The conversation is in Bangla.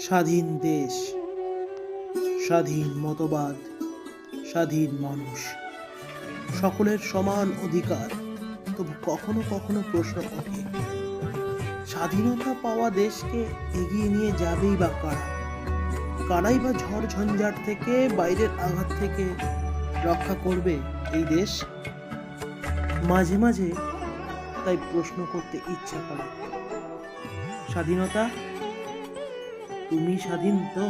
স্বাধীন দেশ, স্বাধীন মতবাদ, স্বাধীন মানুষ, সকলের সমান অধিকার। তবু কখনো কখনো প্রশ্ন ওঠে, স্বাধীনতা পাওয়া দেশকে এগিয়ে নিয়ে যাবেই বা কারা? কারাই বা ঝড় ঝঞ্ঝাট থেকে, বাইরের আঘাত থেকে রক্ষা করবে এই দেশ? মাঝে মাঝে তাই প্রশ্ন করতে ইচ্ছা করে, স্বাধীনতা, তুমি স্বাধীন তো?